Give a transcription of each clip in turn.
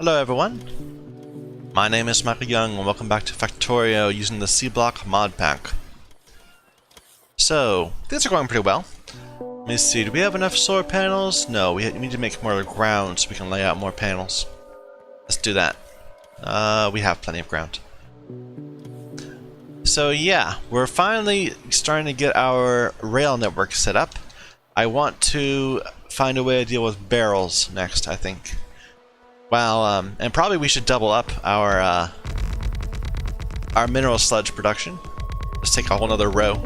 Hello everyone, my name is Michael Young and welcome back to Factorio using the Sea Block Modpack. So, things are going pretty well. Let me see, do we have enough solar panels? No, we need to make more ground so we can lay out more panels. Let's do that. We have plenty of ground. So yeah, we're finally starting to get our rail network set up. I want to find a way to deal with barrels next, I think. Well, and probably we should double up our mineral sludge production. Let's take a whole nother row.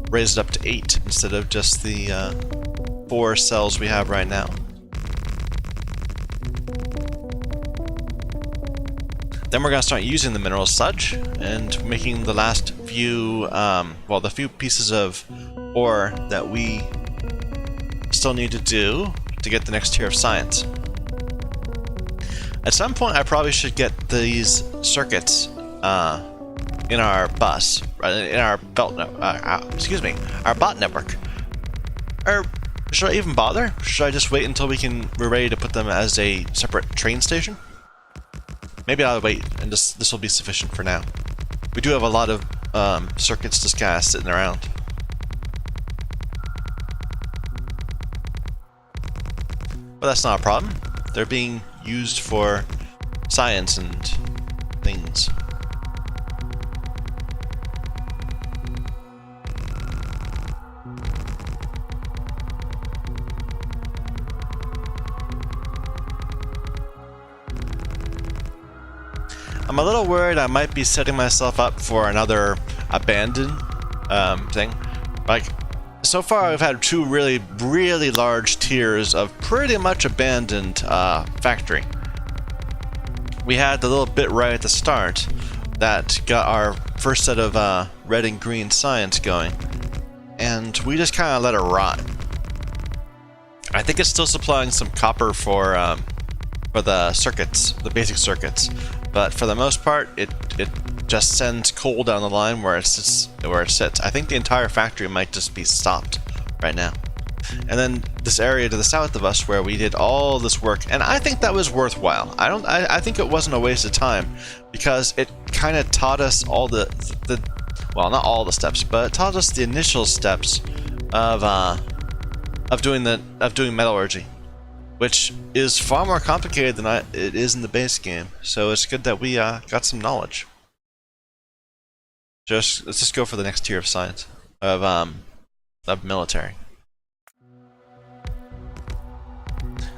Raise it up to 8 instead of just the 4 cells we have right now. Then we're going to start using the mineral sludge and making the last few, well, the few pieces of ore that we still need to do to get the next tier of science. At some point, I probably should get these circuits in our bus, in our belt, our bot network. Or should I even bother? Should I just wait until we're ready to put them as a separate train station? Maybe I'll wait, and this will be sufficient for now. We do have a lot of circuits just kind of sitting around. But that's not a problem. They're being used for science and things. I'm a little worried I might be setting myself up for another abandoned thing. Like, so far I've had 2 really large tiers of pretty much abandoned factory. We had the little bit right at the start that got our first set of red and green science going, and we just kind of let it rot. I think it's still supplying some copper for the circuits, the basic circuits, but for the most part, it just sends coal down the line where it sits. I think the entire factory might just be stopped right now. And then this area to the south of us where we did all this work, and I think that was worthwhile. I think it wasn't a waste of time because it kind of taught us all the well, not all the steps, but it taught us the initial steps of doing metallurgy, which is far more complicated than it is in the base game. So it's good that we got some knowledge. Let's just go for the next tier of science of military.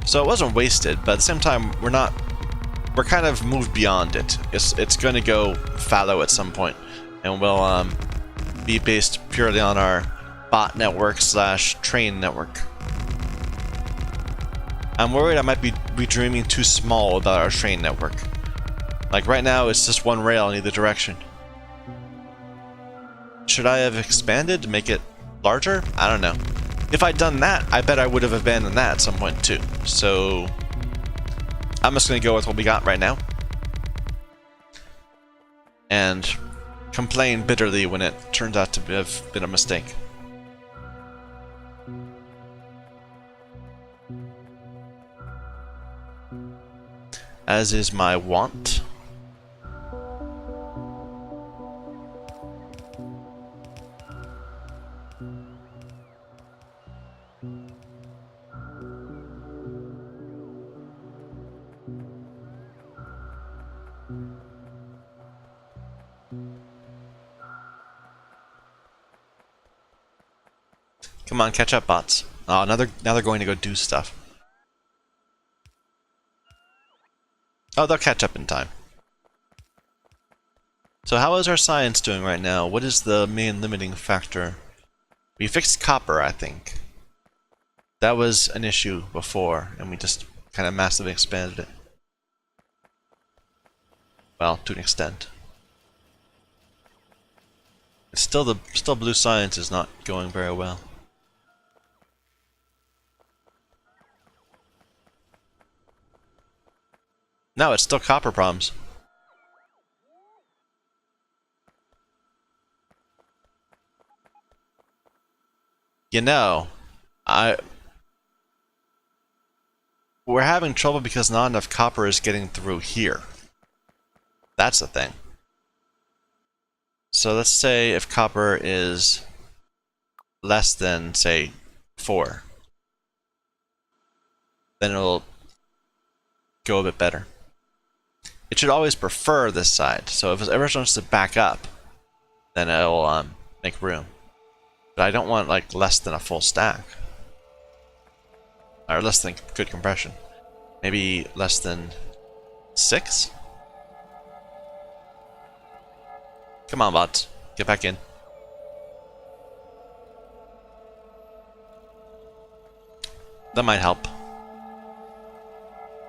So it wasn't wasted, but at the same time we're kind of moved beyond it. It's going to go fallow at some point, and we'll be based purely on our bot network / train network. I'm worried I might be dreaming too small about our train network. Like right now it's just 1 rail in either direction. Should I have expanded to make it larger? I don't know. If I'd done that, I bet I would have abandoned that at some point too. So I'm just going to go with what we got right now. And complain bitterly when it turns out to have been a mistake. As is my wont. Come on, catch up, bots. Oh, now they're going to go do stuff. Oh, they'll catch up in time. So how is our science doing right now? What is the main limiting factor? We fixed copper, I think. That was an issue before, and we just kind of massively expanded it. Well, to an extent. It's still blue science is not going very well. No, it's still copper problems. You know, we're having trouble because not enough copper is getting through here. That's the thing. So let's say if copper is less than, say, 4, then it'll go a bit better. It should always prefer this side, so if it ever wants to back up, then it'll make room. But I don't want like less than a full stack. Or less than good compression. Maybe less than 6? Come on, bots. Get back in. That might help.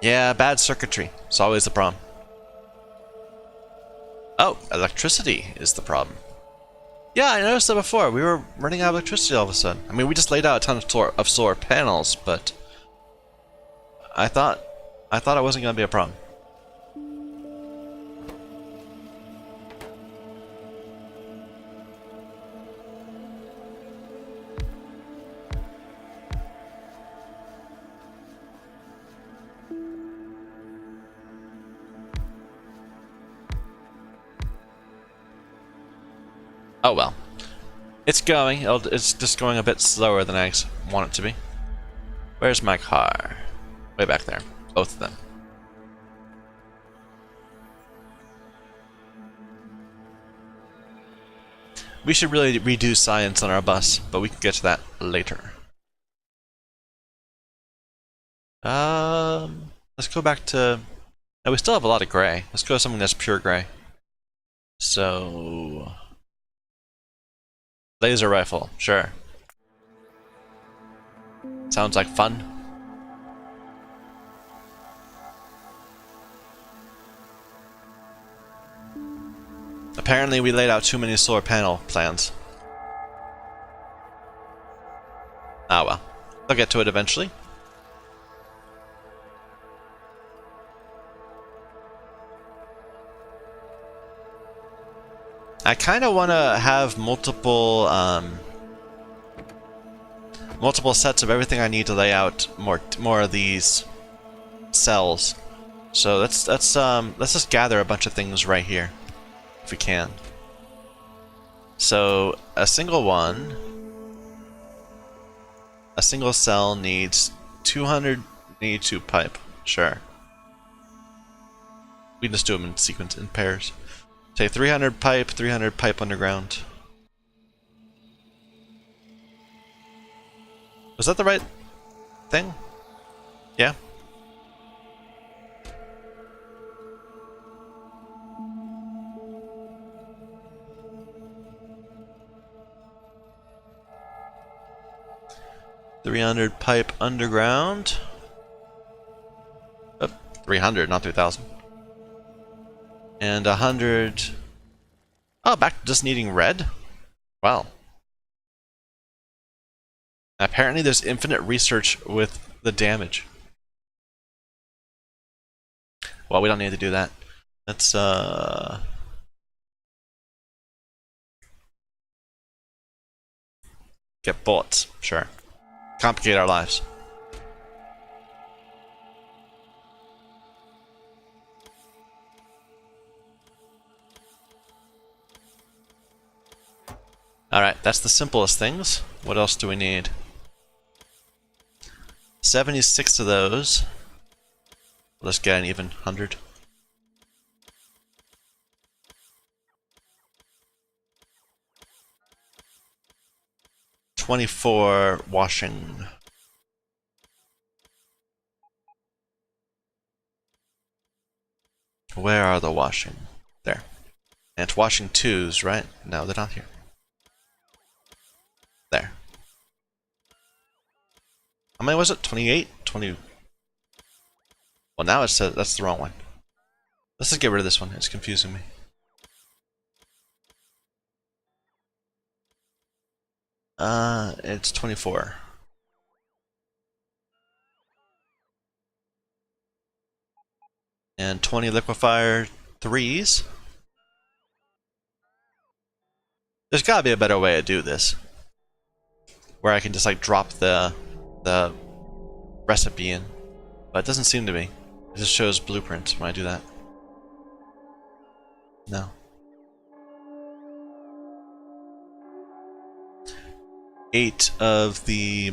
Yeah, bad circuitry. It's always the problem. Oh, electricity is the problem. Yeah, I noticed that before. We were running out of electricity all of a sudden. I mean, we just laid out a ton of solar panels, but I thought it wasn't going to be a problem. Oh well. It's going. It's just going a bit slower than I want it to be. Where's my car? Way back there. Both of them. We should really redo science on our bus, but we can get to that later. Let's go back to... No, we still have a lot of gray. Let's go to something that's pure gray. So... Laser rifle, sure. Sounds like fun. Apparently we laid out too many solar panel plans. Ah well. I'll get to it eventually. I kind of want to have multiple sets of everything I need to lay out more of these cells. So let's just gather a bunch of things right here, if we can. So a single cell needs 282 pipe. Sure. We can just do them in sequence, in pairs. Say 300 pipe underground. Was that the right thing? Yeah. $300 pipe underground. Oh, 300, not 3,000. And 100. Oh, back to just needing red? Wow. Apparently there's infinite research with the damage. Well, we don't need to do that. Let's get bullets, sure. Complicate our lives. Alright, that's the simplest things. What else do we need? 76 of those. Let's get an even 100. $24 washing. Where are the washing? There. And it's washing 2s, right? No, they're not here. There. How many was it? 28? 20. Well, now it says that's the wrong one. Let's just get rid of this one. It's confusing me. It's 24. And 20 liquefier 3s. There's gotta be a better way to do this. Where I can just like drop the recipe in. But it doesn't seem to be. It just shows blueprints when I do that. No. Eight of the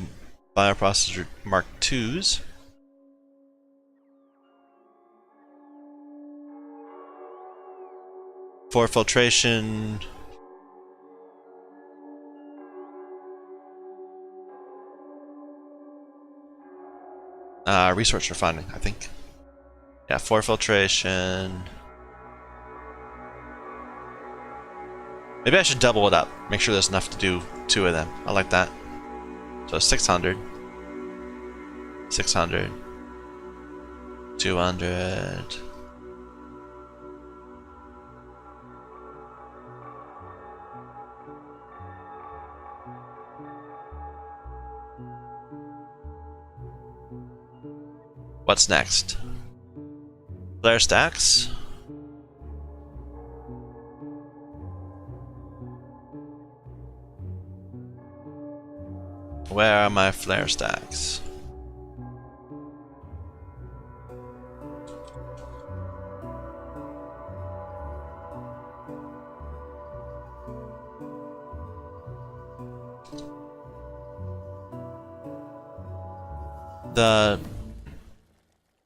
bioprocessor Mark IIs. For filtration. Resource refining, I think. Yeah, 4 filtration. Maybe I should double it up. Make sure there's enough to do 2 of them. I like that. So 600. 600. 200. What's next? Flare stacks. Where are my flare stacks?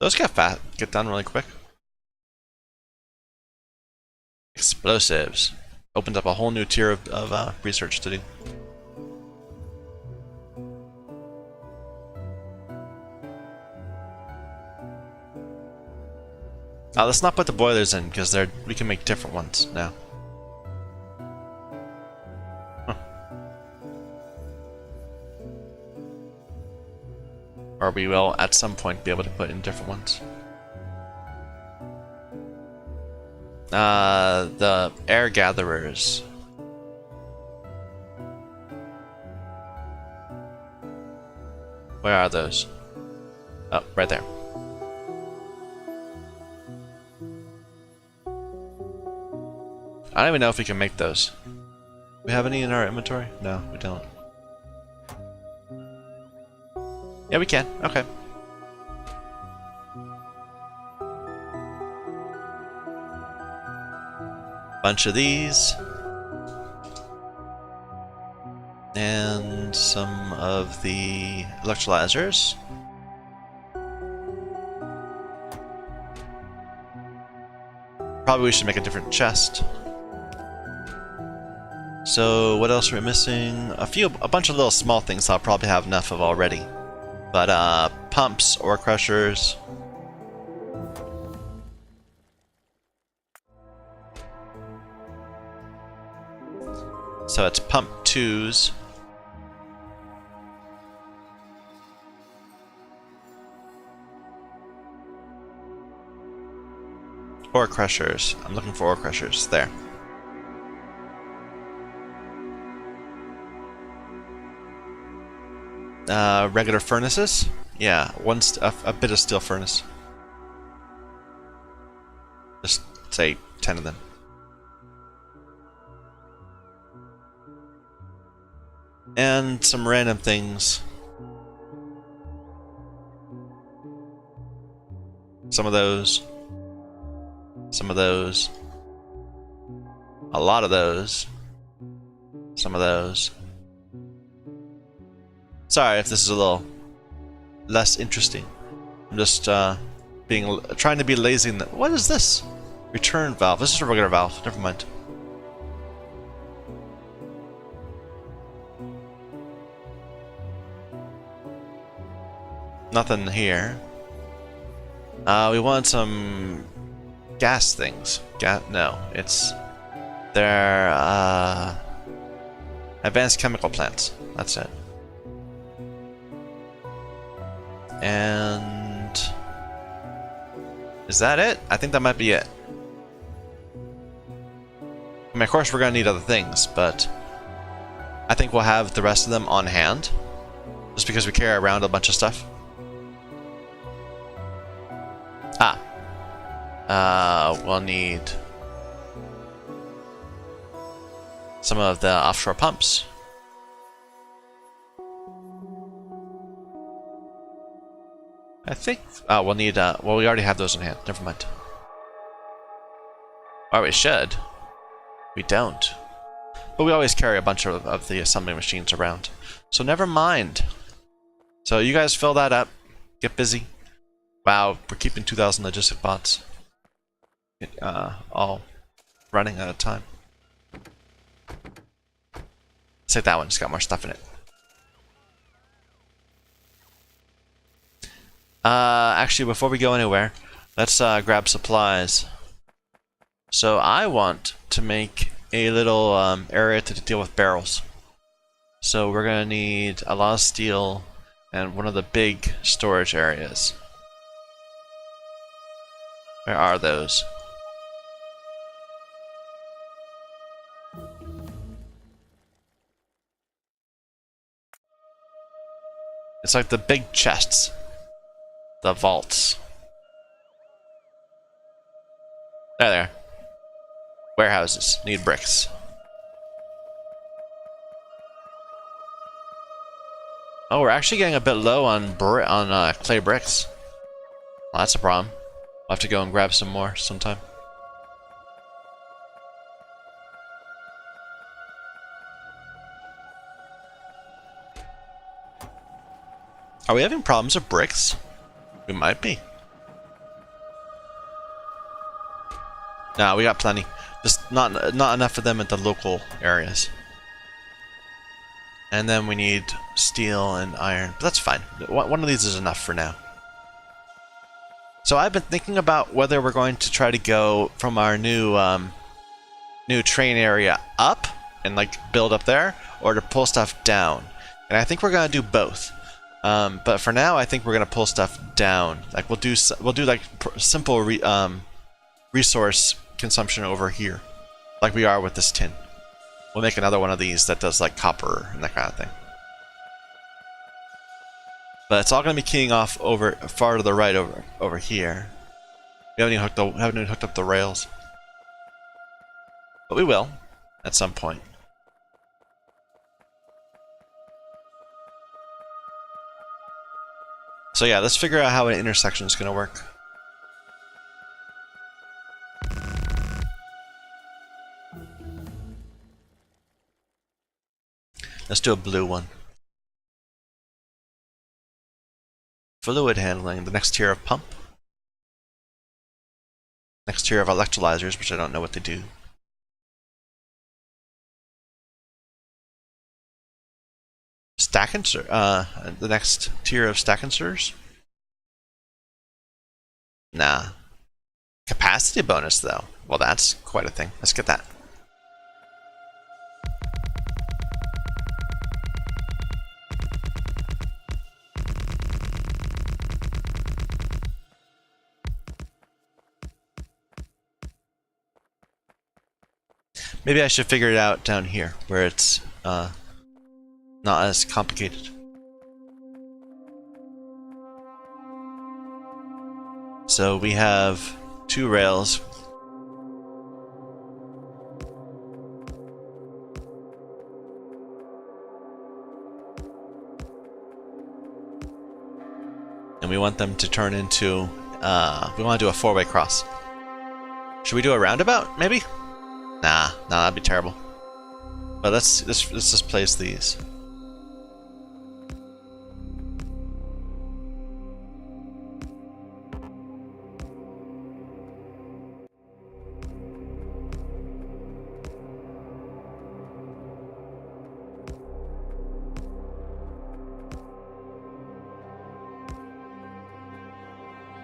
Those get done really quick. Explosives. Opened up a whole new tier of research to do. Let's not put the boilers in because we can make different ones now. Huh. Or we will at some point be able to put in different ones. The air gatherers. Where are those? Oh, right there. I don't even know if we can make those. We have any in our inventory? No, we don't. Yeah, we can. Okay. Bunch of these. And some of the electrolyzers. Probably we should make a different chest. So what else are we missing? A bunch of little small things I'll probably have enough of already. But pumps, ore crushers. So it's pump 2s. Ore crushers. I'm looking for ore crushers. There. Regular furnaces? Yeah, a bit of steel furnace. Just say 10 of them. And some random things. Some of those. Some of those. A lot of those. Some of those. Sorry if this is a little less interesting. I'm just trying to be lazy. What is this? Return valve. This is a regular valve. Never mind. Nothing here. We want some gas things. No, it's they're advanced chemical plants. That's it. And is that it? I think that might be it. I mean, of course, we're gonna need other things, but I think we'll have the rest of them on hand, just because we carry around a bunch of stuff. We'll need some of the offshore pumps. I think we'll need, well, we already have those in hand. Never mind. Or we should. We don't. But we always carry a bunch of the assembly machines around. So never mind. So you guys fill that up. Get busy. Wow, we're keeping 2,000 logistic bots. All running out of time. Let's take that one. It's got more stuff in it. Actually, before we go anywhere, let's grab supplies. So I want to make a little area to deal with barrels. So we're gonna need a lot of steel and one of the big storage areas. Where are those? It's like the big chests. The vaults. There. Warehouses. Need bricks. Oh, we're actually getting a bit low on clay bricks. Well, that's a problem. I'll have to go and grab some more sometime. Are we having problems with bricks? We might be. Nah, we got plenty. Just not enough for them at the local areas. And then we need steel and iron. But that's fine. One of these is enough for now. So I've been thinking about whether we're going to try to go from our new train area up and like build up there, or to pull stuff down. And I think we're gonna do both. But for now, I think we're gonna pull stuff down. Like we'll do like simple resource consumption over here, like we are with this tin. We'll make another one of these that does like copper and that kind of thing. But it's all gonna be keying off over far to the right over here. We haven't even hooked up the rails, but we will at some point. So yeah, let's figure out how an intersection is going to work. Let's do a blue one. Fluid handling, the next tier of pump. Next tier of electrolyzers, which I don't know what they do. The next tier of stack inserters? Nah. Capacity bonus, though. Well, that's quite a thing. Let's get that. Maybe I should figure it out down here, where it's not as complicated. So we have 2 rails. And we want them to turn into, we want to do a 4-way cross. Should we do a roundabout, maybe? Nah, that'd be terrible. But let's just place these.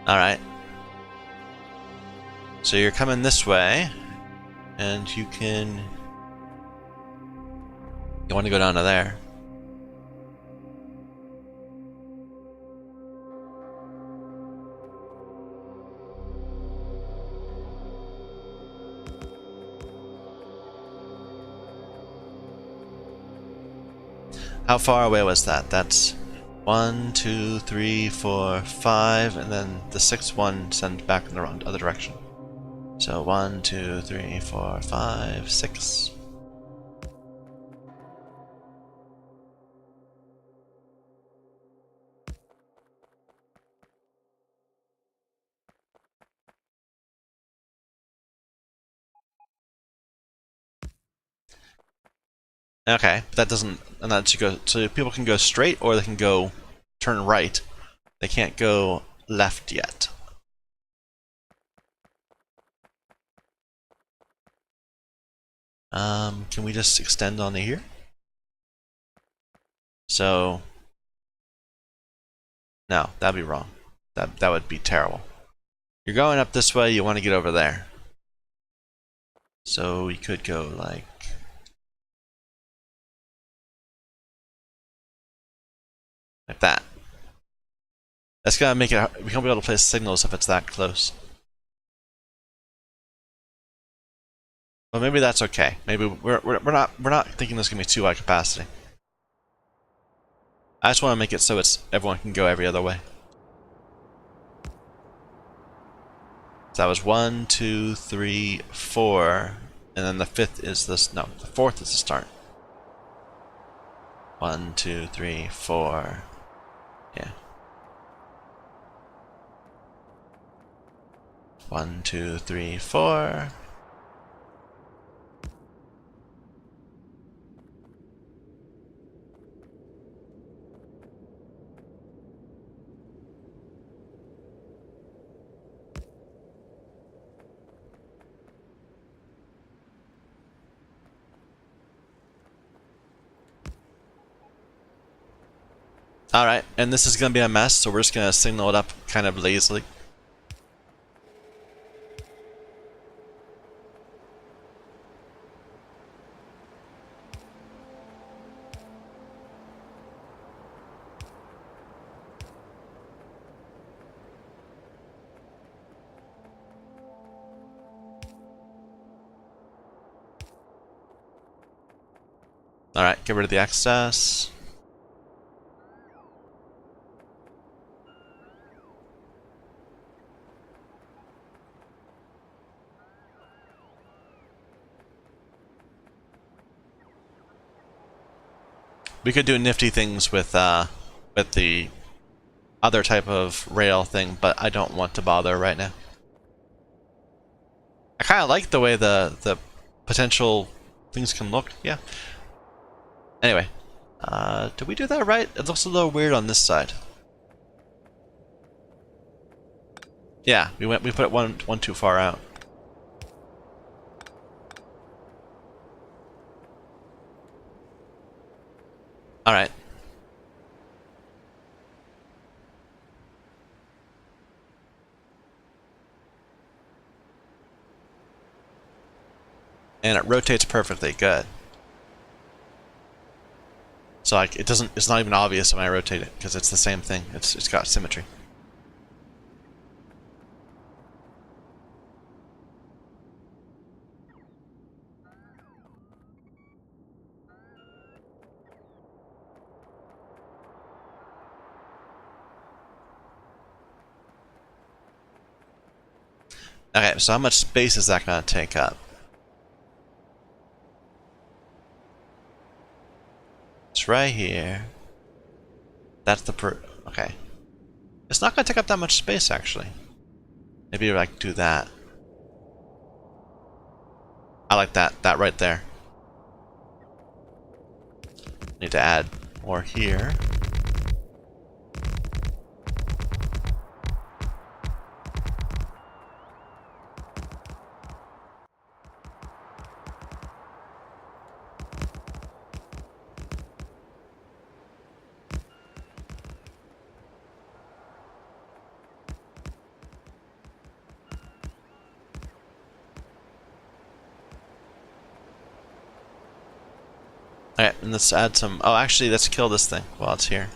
Alright. So you're coming this way, and you want to go down to there. How far away was that? That's 1, 2, 3, 4, 5, and then the 6th one sends back in the other direction. So 1, 2, 3, 4, 5, 6. Okay, but that doesn't, and that should go, so people can go straight or they can go turn right. They can't go left yet. Can we just extend onto here? So, no, that'd be wrong. That would be terrible. You're going up this way, you want to get over there. So we could go like that. That's gonna make it, we won't be able to place signals if it's that close. Well, maybe that's okay. Maybe we're not thinking this is gonna be too high capacity. I just want to make it so it's everyone can go every other way. So that was 1, 2, 3, 4, and then the fifth is this. No, the fourth is the start. 1, 2, 3, 4. Yeah. 1, 2, 3, 4. Alright, and this is going to be a mess, so we're just going to signal it up kind of lazily. Alright, get rid of the excess. We could do nifty things with the other type of rail thing, but I don't want to bother right now. I kind of like the way the potential things can look. Yeah. Anyway, did we do that right? It looks a little weird on this side. Yeah, we put it one too far out. All right. And it rotates perfectly. Good. So like it doesn't. It's not even obvious when I rotate it because it's the same thing. It's got symmetry. Okay, so how much space is that going to take up? It's right here. That's the okay. It's not going to take up that much space, actually. Maybe like do that. I like that right there. Need to add more here. Alright, and let's add some... Oh, actually, let's kill this thing while it's here.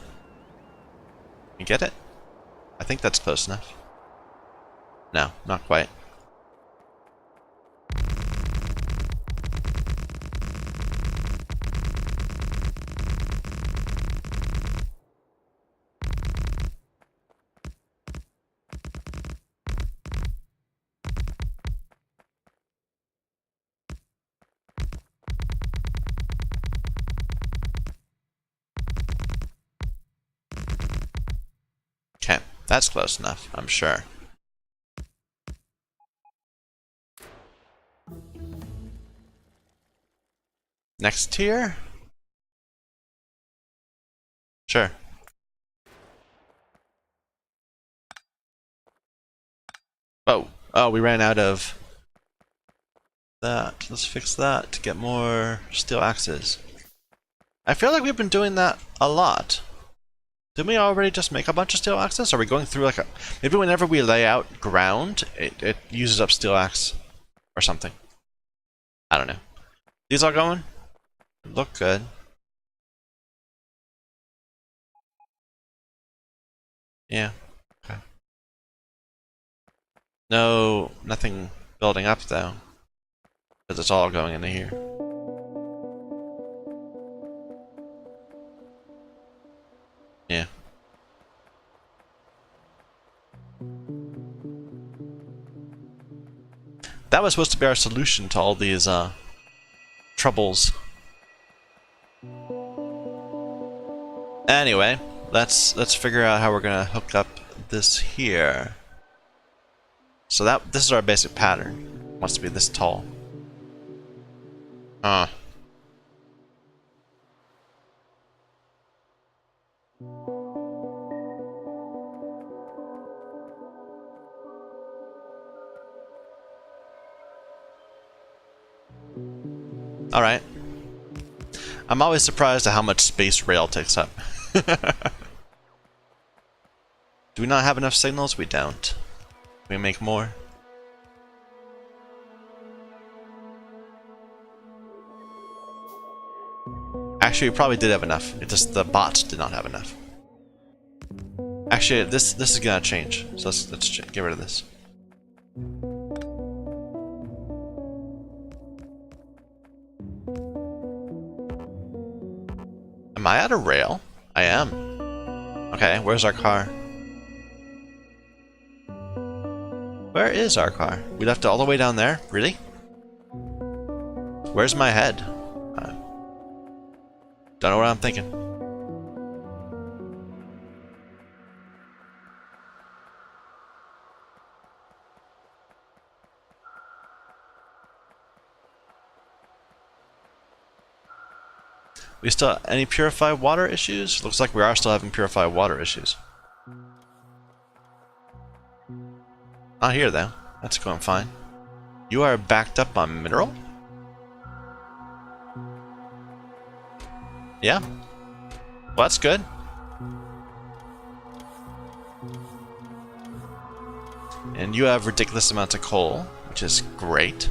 You get it? I think that's close enough. No, not quite. Okay, that's close enough, I'm sure. Next tier? Sure. Oh, oh, we ran out of that. Let's fix that to get more steel axes. I feel like we've been doing that a lot. Didn't we already just make a bunch of steel axes? Are we going through like a... Maybe whenever we lay out ground, it uses up steel axe or something. I don't know. These all going? Look good. Yeah. Okay. No, nothing building up though. Because it's all going into here. Yeah. That was supposed to be our solution to all these troubles. Anyway, let's figure out how we're gonna hook up this here. So this is our basic pattern. It wants to be this tall. Alright. I'm always surprised at how much space rail takes up. Do we not have enough signals? We don't. Can we make more? Actually, we probably did have enough. It just the bots did not have enough. Actually, this is gonna change. So let's get rid of this. Am I out of rail? I am. Okay, where's our car? Where is our car? We left it all the way down there? Really? Where's my head? Don't know what I'm thinking. We still any purified water issues? Looks like we are still having purified water issues. Not here though. That's going fine. You are backed up on mineral? Yeah. Well, that's good. And you have ridiculous amounts of coal, which is great.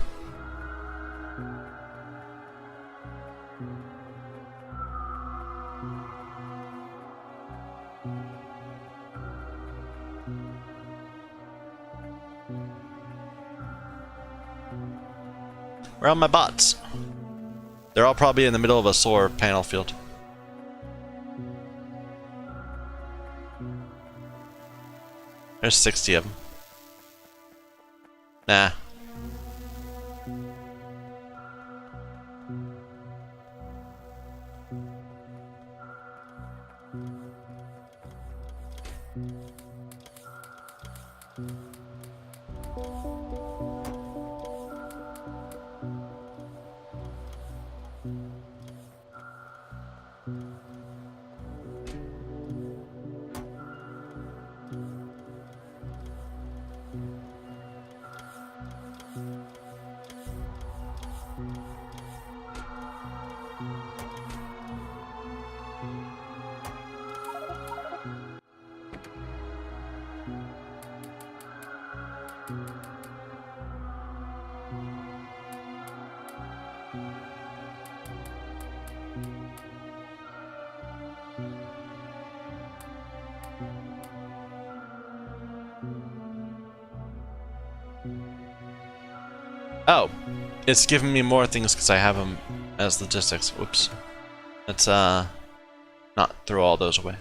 Where are my bots? They're all probably in the middle of a solar panel field. There's 60 of them. Nah. Oh, it's giving me more things because I have them as logistics. Whoops. Let's not throw all those away.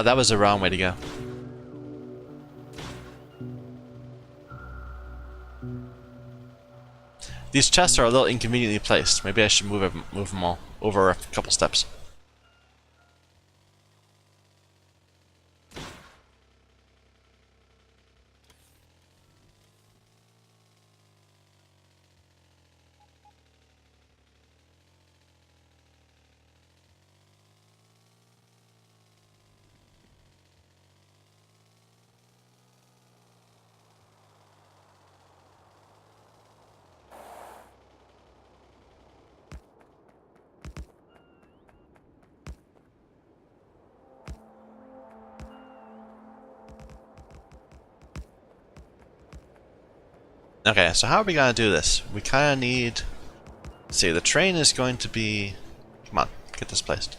That was the wrong way to go. These chests are a little inconveniently placed. Maybe I should move them all over a couple steps. Okay, so how are we gonna do this? We kinda need... Let's see, the train is going to be... Come on, get this placed.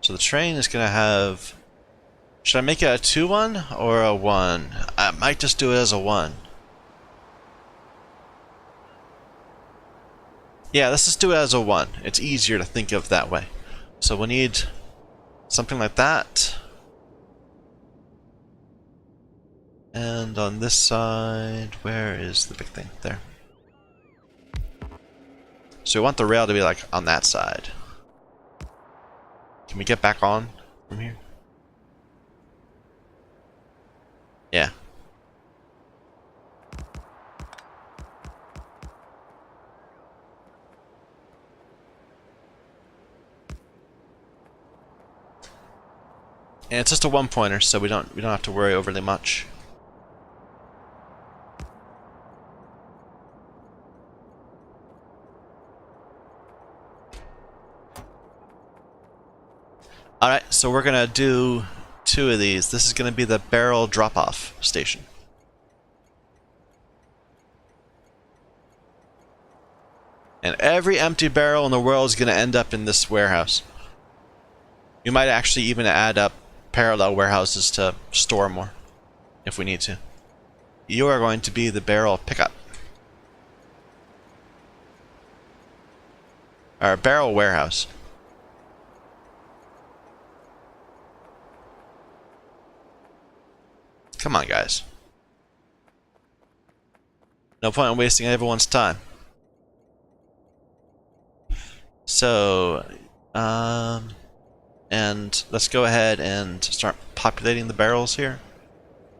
So the train is gonna have... Should I make it a 2-1 or a 1? I might just do it as a 1. Yeah, let's just do it as a 1. It's easier to think of that way. So we need something like that. And on this side, where is the big thing? There. So we want the rail to be like on that side. Can we get back on from here? Yeah. And it's just a 1-pointer, so we don't have to worry overly much. Alright, so we're gonna do 2 of these. This is gonna be the barrel drop-off station. And every empty barrel in the world is gonna end up in this warehouse. You might actually even add up parallel warehouses to store more, if we need to. You are going to be the barrel pickup. Or barrel warehouse. Come on, guys. No point in wasting everyone's time. So, and let's go ahead and start populating the barrels here.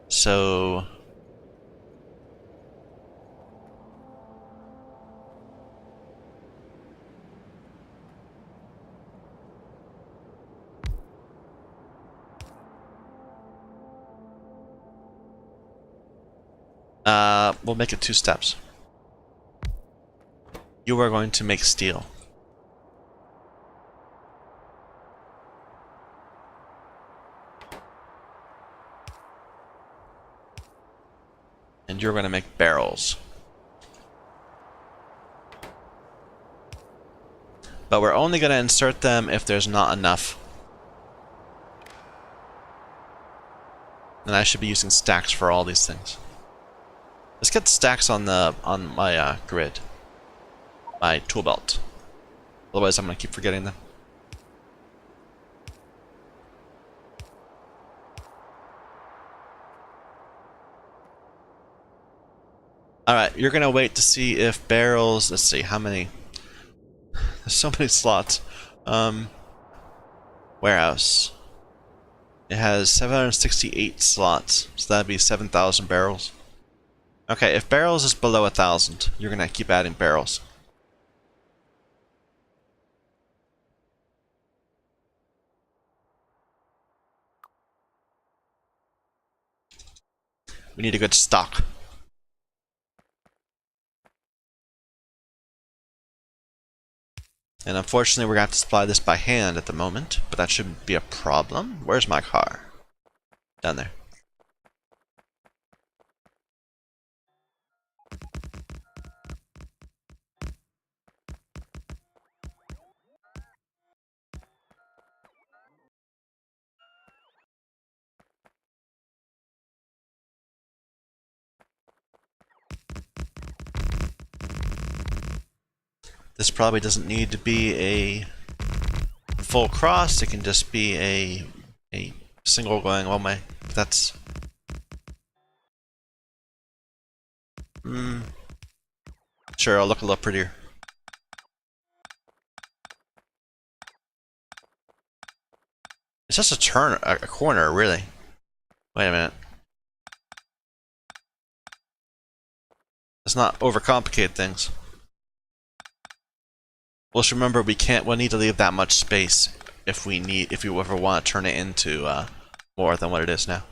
So, we'll make it 2 steps. You are going to make steel. And you're going to make barrels. But we're only going to insert them if there's not enough. And I should be using stacks for all these things. Let's get stacks on my grid, my tool belt. Otherwise, I'm gonna keep forgetting them. All right, you're gonna wait to see if barrels. Let's see how many. There's so many slots. Warehouse. It has 768 slots, so that'd be 7,000 barrels. Okay, if barrels is below 1,000, you're gonna keep adding barrels. We need a good stock. And unfortunately, we're gonna have to supply this by hand at the moment, but that shouldn't be a problem. Where's my car? Down there. This probably doesn't need to be a full cross, it can just be a single going one way. That's Sure, I'll look a little prettier. It's just a turn, a corner, really. Wait a minute. Let's not overcomplicate things. Well, just remember we'll need to leave that much space if we ever want to turn it into more than what it is now.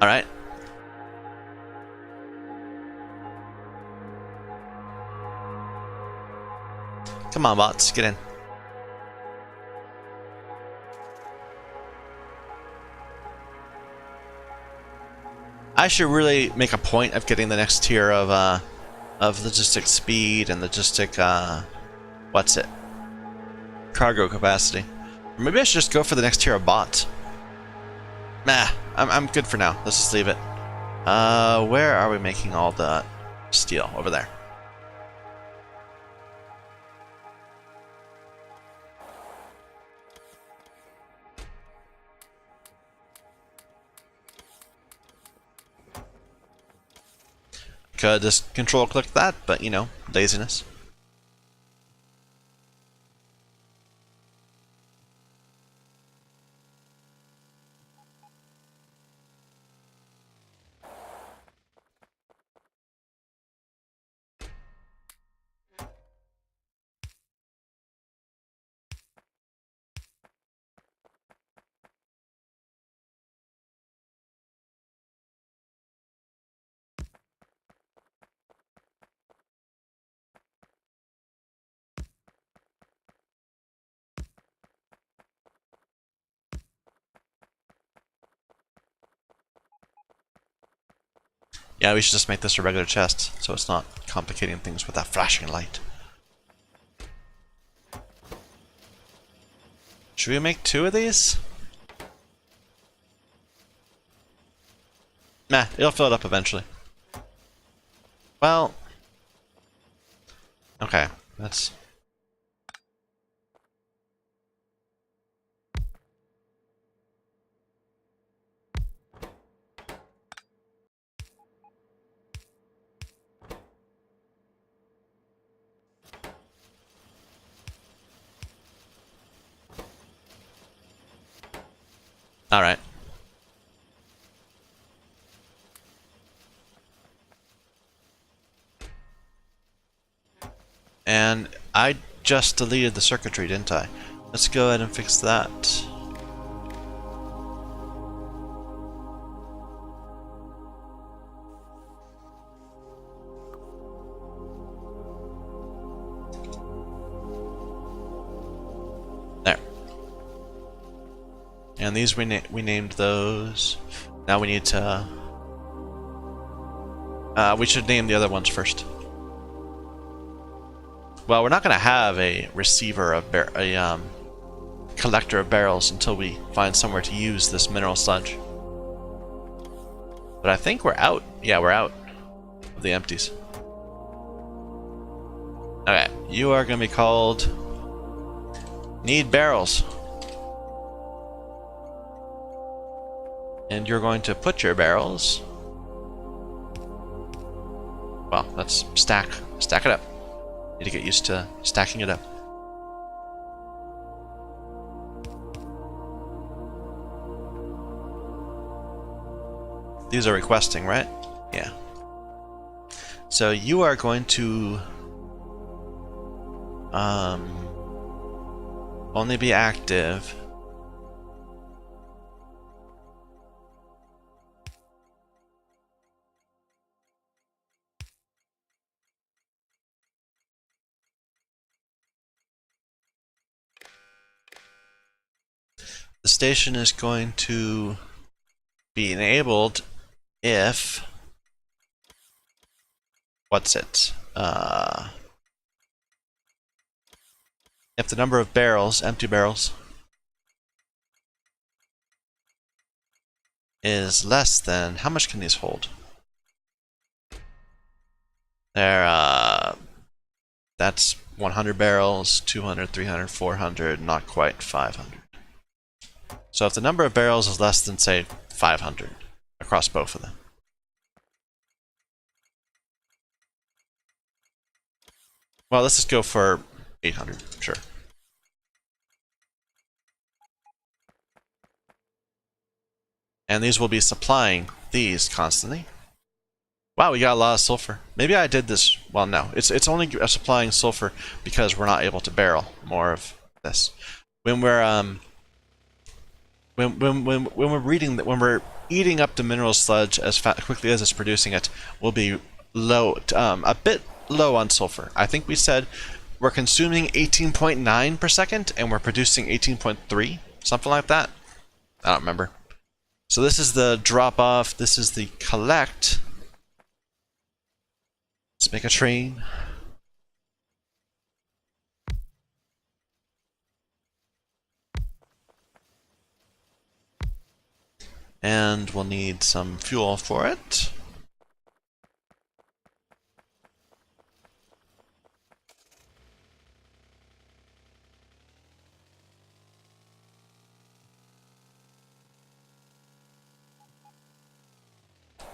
Alright. Come on, bots, get in. I should really make a point of getting the next tier of logistic speed and logistic, what's it? Cargo capacity. Or maybe I should just go for the next tier of bots. Nah, I'm good for now. Let's just leave it. Where are we making all the steel? Over there. Could just control click that, but you know, laziness. Yeah, we should just make this a regular chest, so it's not complicating things with that flashing light. Should we make 2 of these? Nah, it'll fill it up eventually. Well... Okay, that's... Alright. And I just deleted the circuitry, didn't I? Let's go ahead and fix that. There. And these we named those. Now we need to... we should name the other ones first. Well, we're not going to have a receiver of collector of barrels until we find somewhere to use this mineral sludge. But I think we're out. Yeah, we're out of the empties. Okay, you are going to be called Need Barrels. And you're going to put your barrels... Well, let's stack it up. Need to get used to stacking it up. These are requesting, right? Yeah. So you are going to only be active The station is going to be enabled if... What's it? If the number of barrels, empty barrels, is less than... How much can these hold? They're, that's 100 barrels, 200, 300, 400, not quite 500. So if the number of barrels is less than, say, 500 across both of them. Well, let's just go for 800, sure. And these will be supplying these constantly. Wow, we got a lot of sulfur. Maybe I did this... Well, no. It's only supplying sulfur because we're not able to barrel more of this. When we're when we're eating up the mineral sludge as quickly as it's producing it, we'll be low, a bit low on sulfur. I think we said we're consuming 18.9 per second and we're producing 18.3, something like that. I don't remember. So this is the drop off. This is the collect. Let's make a train. And we'll need some fuel for it.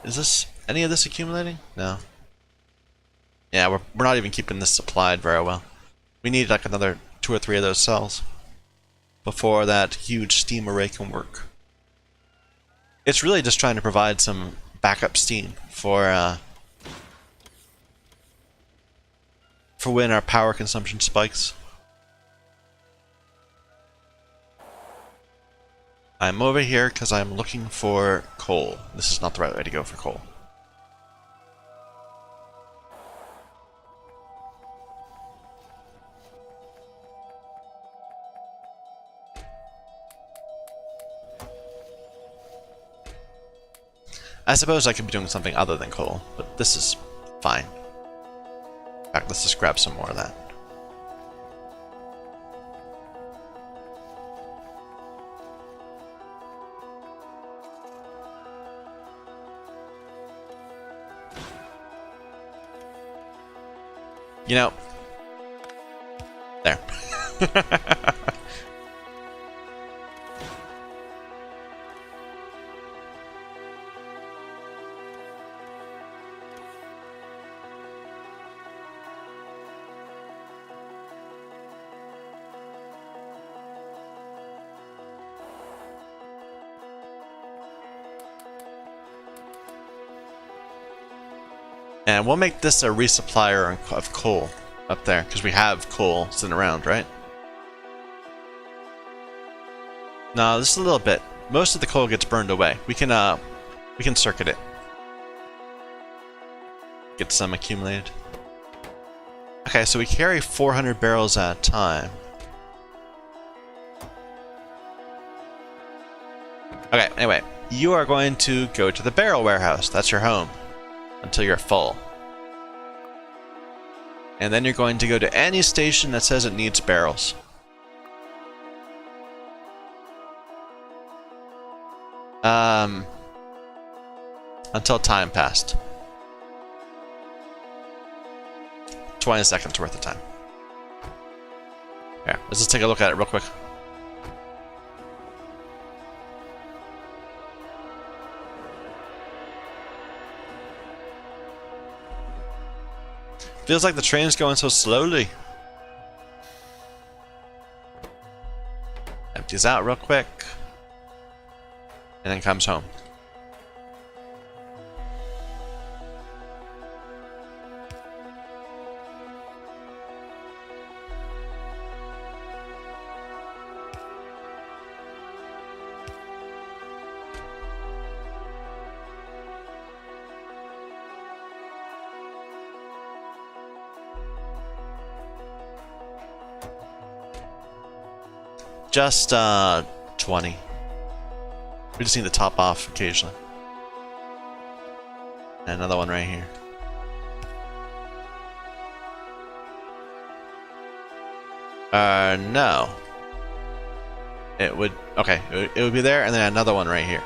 Is this any of this accumulating? No. Yeah, we're not even keeping this supplied very well. We need like another 2 or 3 of those cells before that huge steam array can work. It's really just trying to provide some backup steam for when our power consumption spikes. I'm over here because I'm looking for coal. This is not the right way to go for coal. I suppose I could be doing something other than coal, but this is fine. In fact, let's just grab some more of that. You know, there. And we'll make this a resupplier of coal up there, because we have coal sitting around, right? No, just a little bit. Most of the coal gets burned away. We can circuit it. Get some accumulated. Okay, so we carry 400 barrels at a time. Okay, anyway, you are going to go to the barrel warehouse. That's your home until you're full. And then you're going to go to any station that says it needs barrels. Until time passed. 20 seconds worth of time. Yeah, let's just take a look at it real quick. Feels like the train's going so slowly. Empties out real quick. And then comes home. Just 20. We just need to top off occasionally. And another one right here. No. It would, okay, it would be there, and then another one right here.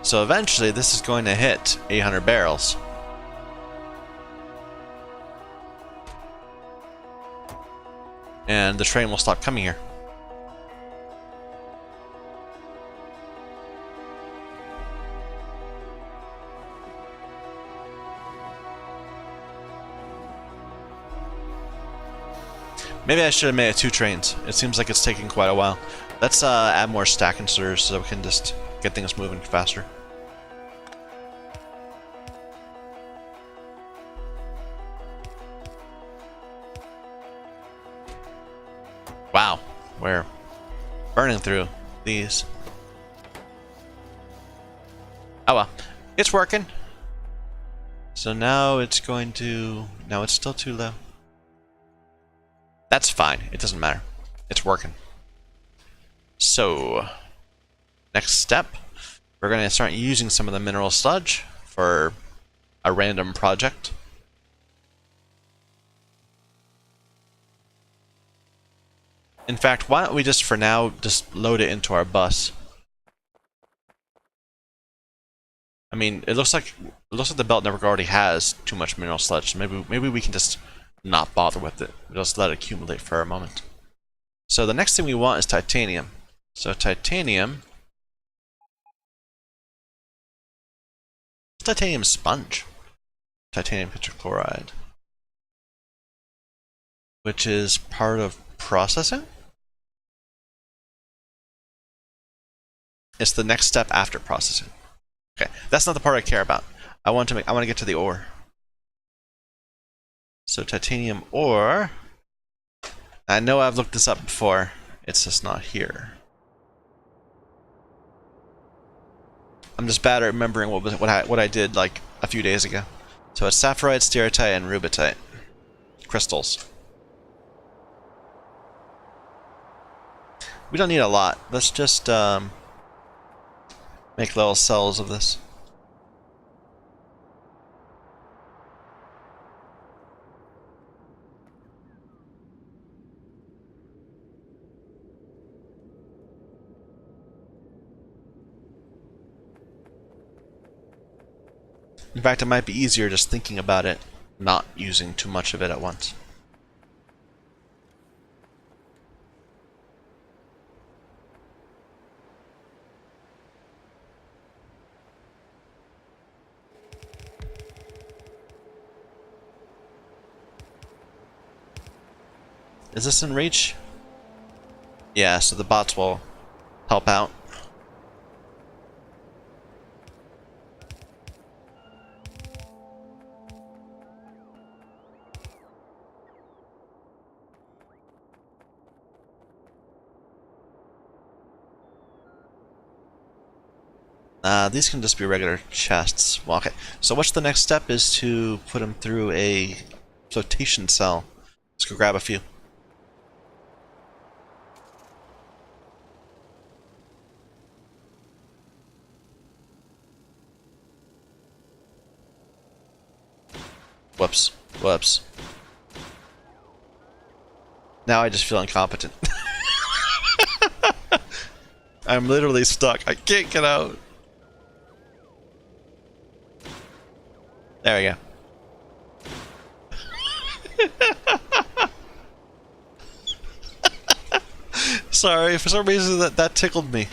So eventually this is going to hit 800 barrels. And the train will stop coming here. Maybe I should have made it 2 trains. It seems like it's taking quite a while. Let's add more stack inserters so we can just get things moving faster. Wow, we're burning through these. Oh well, it's working. So now it's going to... No, it's still too low. That's fine, it doesn't matter. It's working. So, next step, we're going to start using some of the mineral sludge for a random project. In fact, why don't we just, for now, just load it into our bus. I mean, it looks like the belt network already has too much mineral sludge. So maybe we can just not bother with it. We'll just let it accumulate for a moment. So the next thing we want is titanium. So titanium sponge. Titanium tetrachloride. Which is part of processing? It's the next step after processing. Okay, that's not the part I care about. I want to get to the ore. So titanium ore. I know I've looked this up before. It's just not here. I'm just bad at remembering what I did like a few days ago. So it's sapphirite, stearite, and rubitite crystals. We don't need a lot. Let's just make little cells of this. In fact, it might be easier just thinking about it, not using too much of it at once. Is this in reach? Yeah, so the bots will help out. These can just be regular chests. Well, okay, so what's the next step is to put them through a flotation cell. Let's go grab a few. Whoops. Whoops. Now I just feel incompetent. I'm literally stuck. I can't get out. There we go. Sorry, for some reason that tickled me.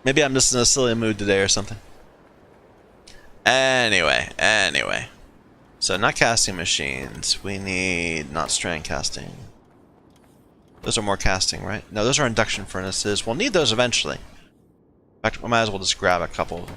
Maybe I'm just in a silly mood today or something. Anyway. So not casting machines. We need not strand casting. Those are more casting, right? No, those are induction furnaces. We'll need those eventually. fact, I might as well just grab a couple of them.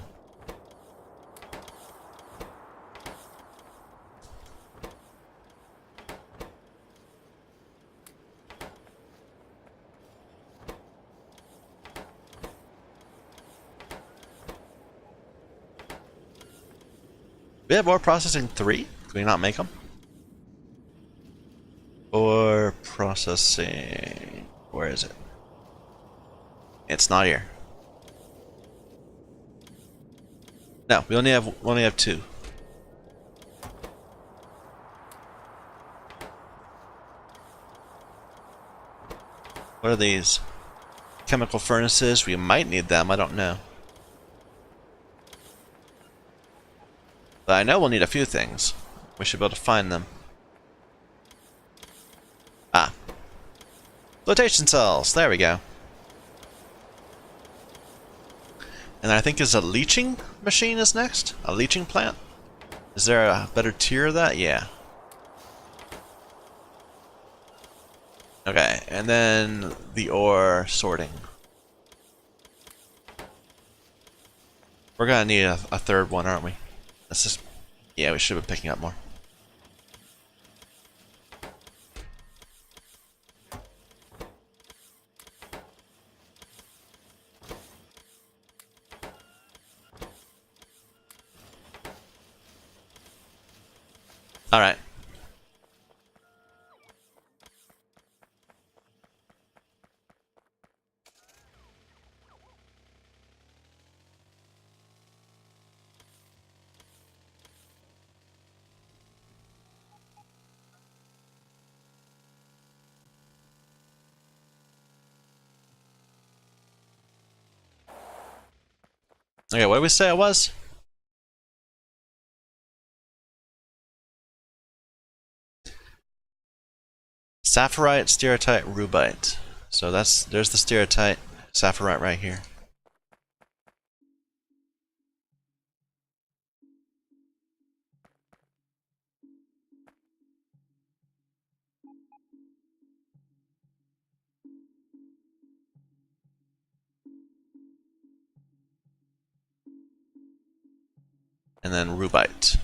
We have ore processing 3? Can we not make them? Ore processing... Where is it? It's not here. No, we only have 2. What are these? Chemical furnaces. We might need them. I don't know. But I know we'll need a few things. We should be able to find them. Ah. Flotation cells. There we go. And I think is a leaching machine is next? A leaching plant? Is there a better tier of that? Yeah. Okay, and then the ore sorting. We're gonna need a third one, aren't we? That's just... Yeah, we should have been picking up more. Alright. Okay, what did we say it was? Sapphirite, stereotyte, rubite. So there's the stereotyte, sapphirite right here. And then rubite.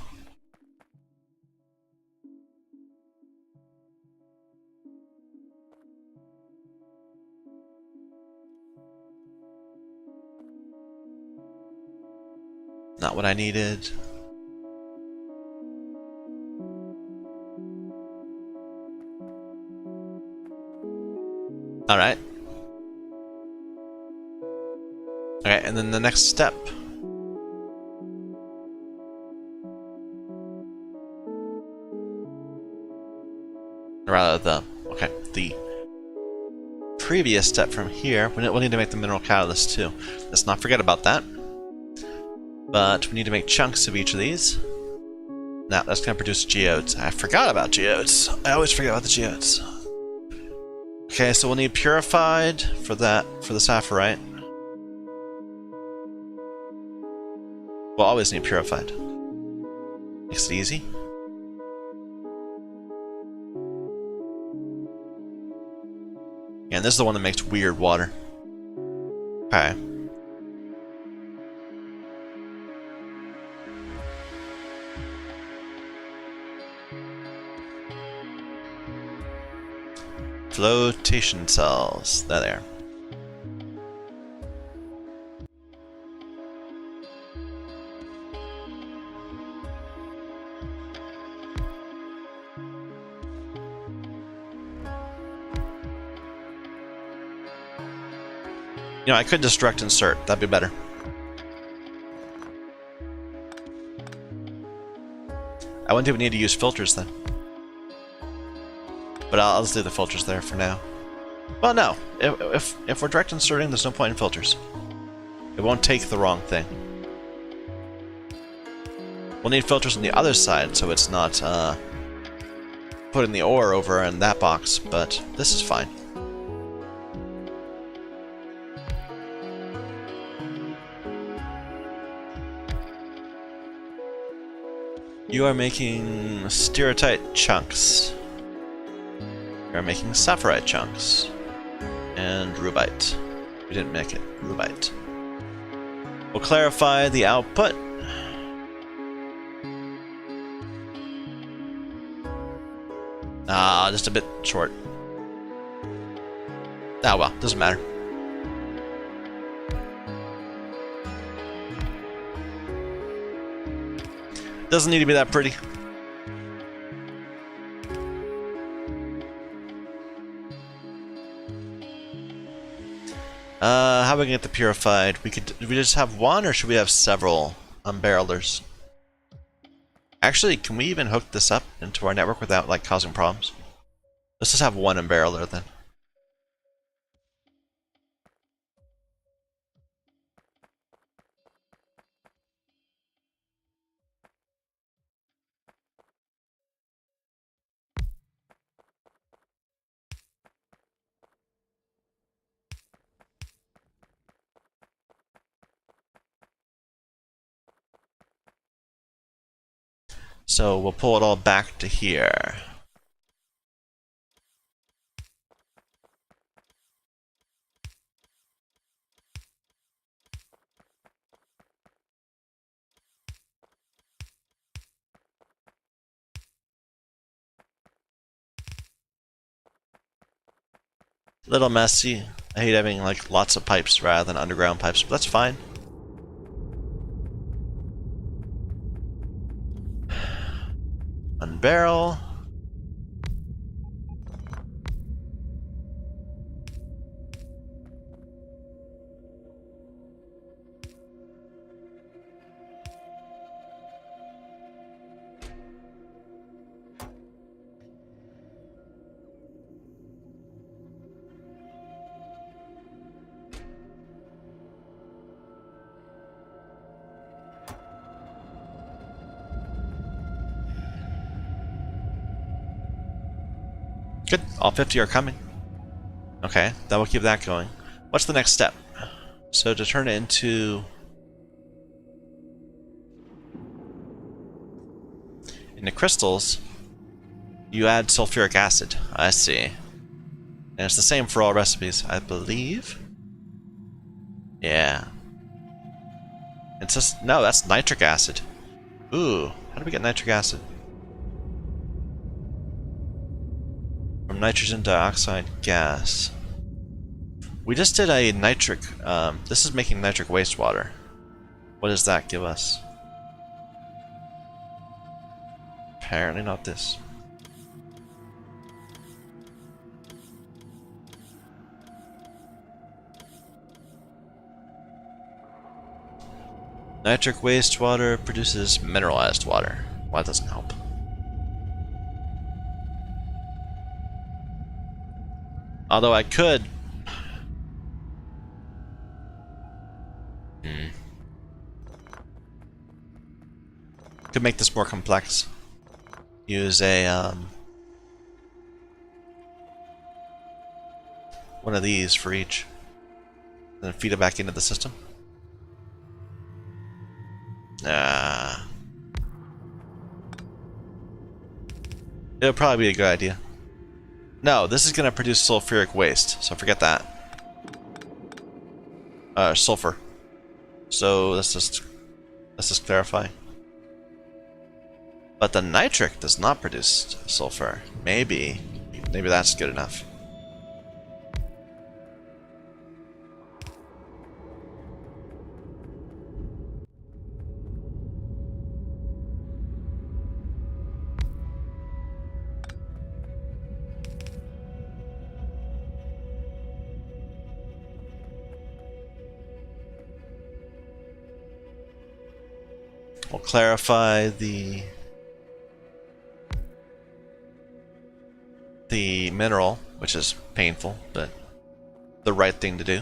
Not what I needed. Alright. Okay, and then the next step. Rather, the previous step from here, we'll need to make the mineral catalyst too. Let's not forget about that. But we need to make chunks of each of these. Now, that's going to produce geodes. I forgot about geodes. I always forget about the geodes. Okay, so we'll need purified for that, for the sapphirite. We'll always need purified. Makes it easy. And this is the one that makes weird water. Okay. Flotation cells. There they are. You know, I could just direct insert. That'd be better. I wouldn't even need to use filters then. But I'll just do the filters there for now. Well, no. If we're direct inserting, there's no point in filters. It won't take the wrong thing. We'll need filters on the other side, so it's not putting the ore over in that box, but this is fine. You are making stereotyte chunks. You are making sapphirite chunks. And rubite. We didn't make it. Rubite. We'll clarify the output. Just a bit short. Ah, well, doesn't matter. Doesn't need to be that pretty. How are we gonna get the purified? Do we just have one, or should we have several unbarrelers? Actually, can we even hook this up into our network without like causing problems? Let's just have one unbarreler then. So we'll pull it all back to here. Little messy. I hate having like lots of pipes rather than underground pipes, but that's fine. Unbarrel. Good, all 50 are coming. Okay, that will keep that going. What's the next step? So to turn it into crystals, you add sulfuric acid. I see. And it's the same for all recipes, I believe. Yeah. It's just, no, that's nitric acid. Ooh, how do we get nitric acid? From nitrogen dioxide gas. We just did a nitric, this is making nitric wastewater. What does that give us? Apparently not this. Nitric wastewater produces mineralized water. Well, that doesn't help. Although I could... Could make this more complex. Use a, one of these for each. Then feed it back into the system. It'll probably be a good idea. No, this is gonna produce sulfuric waste, so forget that. Sulfur. So let's just clarify. But the nitric does not produce sulfur. Maybe that's good enough. We'll clarify the mineral, which is painful, but the right thing to do.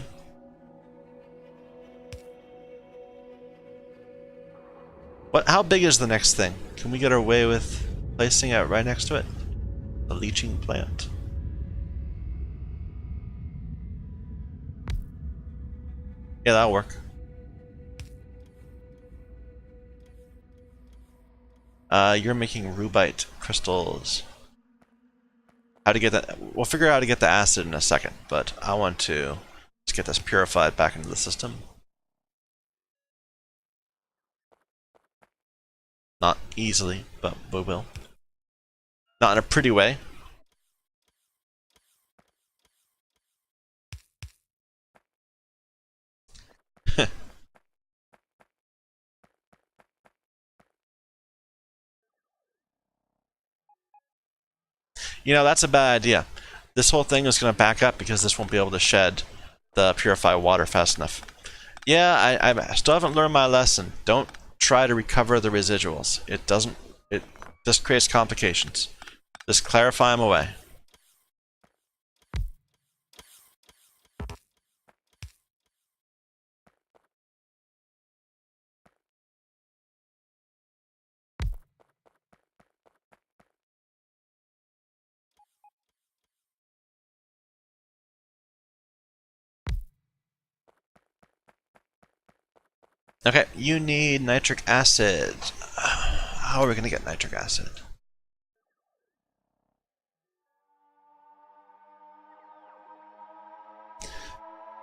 How big is the next thing? Can we get our way with placing it right next to it? The leaching plant. Yeah, that'll work. You're making rubite crystals. How to get that? We'll figure out how to get the acid in a second, but I want to just get this purified back into the system. Not easily, but we will. Not in a pretty way. You know, that's a bad idea. This whole thing is going to back up because this won't be able to shed the purified water fast enough. Yeah, I still haven't learned my lesson. Don't try to recover the residuals. It doesn't. It just creates complications. Just clarify them away. Okay, you need nitric acid. How are we going to get nitric acid?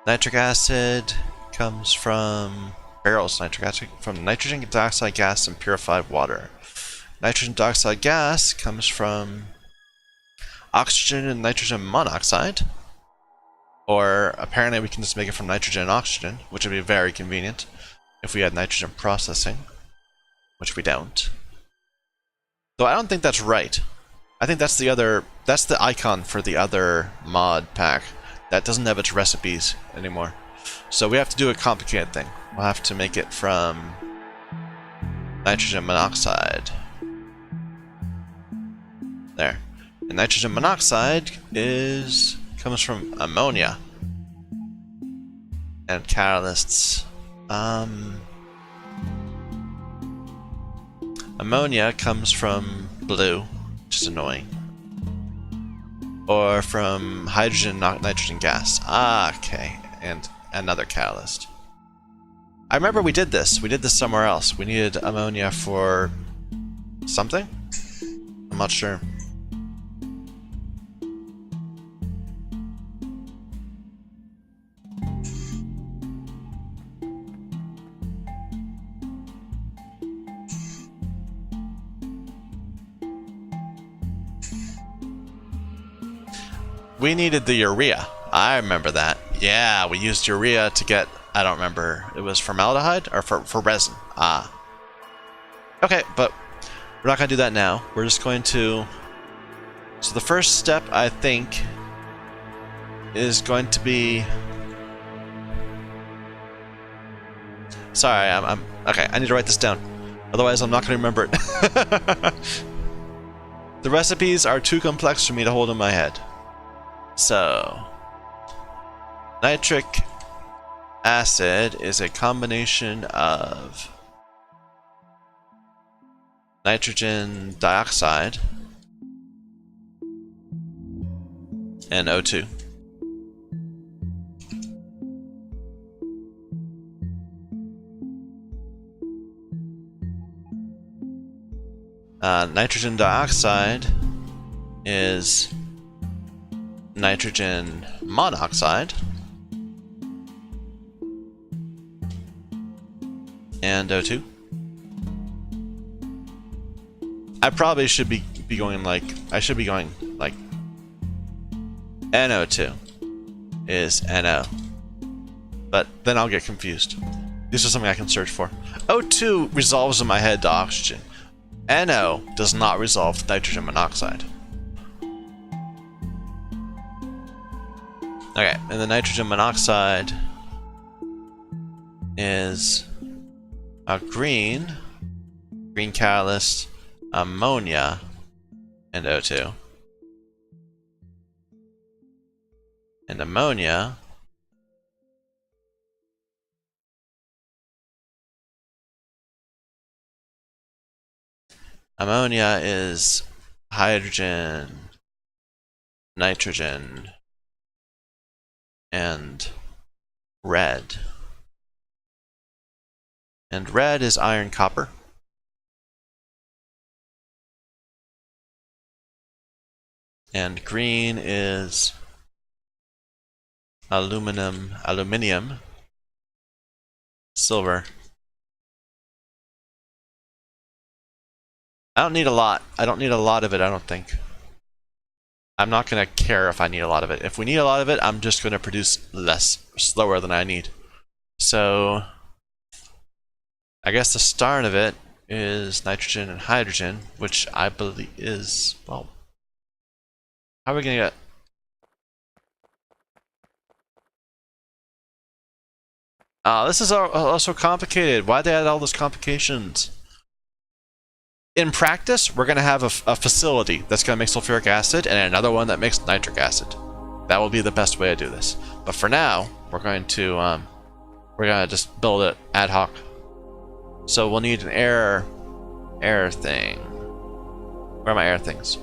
Nitric acid comes from barrels. Nitric acid from nitrogen dioxide gas and purified water. Nitrogen dioxide gas comes from oxygen and nitrogen monoxide. Or apparently we can just make it from nitrogen and oxygen, which would be very convenient if we had nitrogen processing, which we don't. Though I don't think that's right. I think that's the icon for the other mod pack that doesn't have its recipes anymore. So we have to do a complicated thing. We'll have to make it from nitrogen monoxide. There. And nitrogen monoxide comes from ammonia. And catalysts. Ammonia comes from blue, which is annoying. Or from hydrogen, not nitrogen gas. Ah, okay. And another catalyst. I remember we did this. We did this somewhere else. We needed ammonia for something? I'm not sure. We needed the urea. I remember that. Yeah, we used urea to get, I don't remember, it was formaldehyde? Or for resin. Ah. Okay, but we're not going to do that now. We're just going to... So the first step, I think, is going to be... Sorry, I'm... Okay, I need to write this down. Otherwise, I'm not going to remember it. The recipes are too complex for me to hold in my head. So, nitric acid is a combination of nitrogen dioxide and O2. Nitrogen dioxide is nitrogen monoxide and O2. I probably should be going like, I should be going like NO2 is NO, but then I'll get confused. This is something I can search for. O2 resolves in my head to oxygen. NO does not resolve to nitrogen monoxide. Okay, and the nitrogen monoxide is a green catalyst, ammonia, and O2. And ammonia is hydrogen, nitrogen, and red. And red is iron copper. And green is aluminium, silver, I don't need a lot. I don't need a lot of it, I don't think. I'm not going to care if I need a lot of it. If we need a lot of it, I'm just going to produce slower than I need. So, I guess the start of it is nitrogen and hydrogen, which I believe is, well, how are we going to get... this is also complicated. Why'd they add all those complications? In practice, we're going to have a facility that's going to make sulfuric acid and another one that makes nitric acid. That will be the best way to do this. But for now, we're going to just build it ad hoc. So we'll need an air thing. Where are my air things?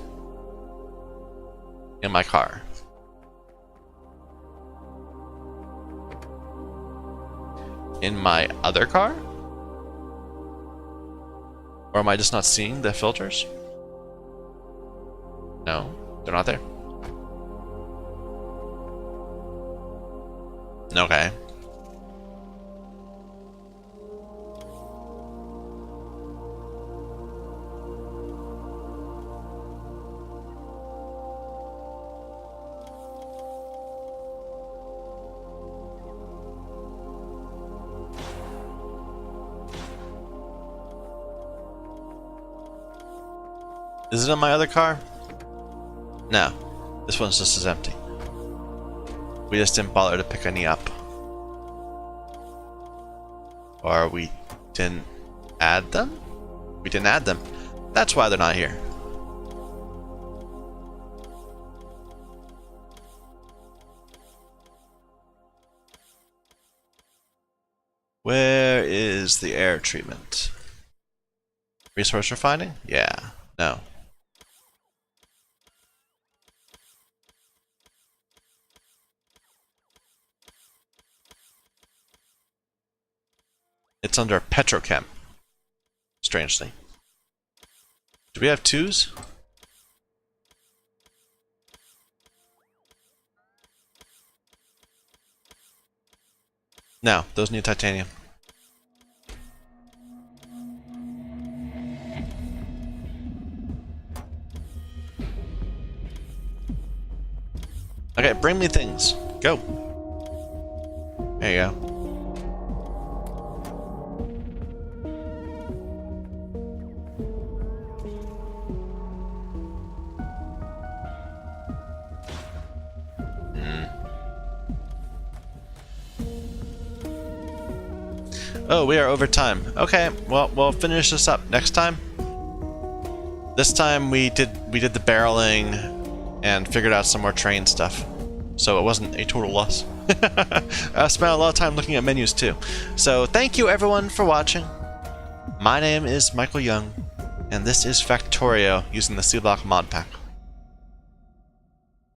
In my car. In my other car? Or am I just not seeing the filters? No, they're not there. Okay. Is it in my other car? No. This one's just as empty. We just didn't bother to pick any up. Or we didn't add them? We didn't add them. That's why they're not here. Where is the air treatment? Resource refining? Yeah. No. It's under Petrochem. Strangely. Do we have twos? No, those need titanium. Okay, bring me things. Go. There you go. Oh, we are over time. Okay, well, we'll finish this up next time. This time we did the barreling and figured out some more train stuff, so it wasn't a total loss. I spent a lot of time looking at menus too. So thank you everyone for watching. My name is Michael Young, and this is Factorio using the Sea Block Modpack.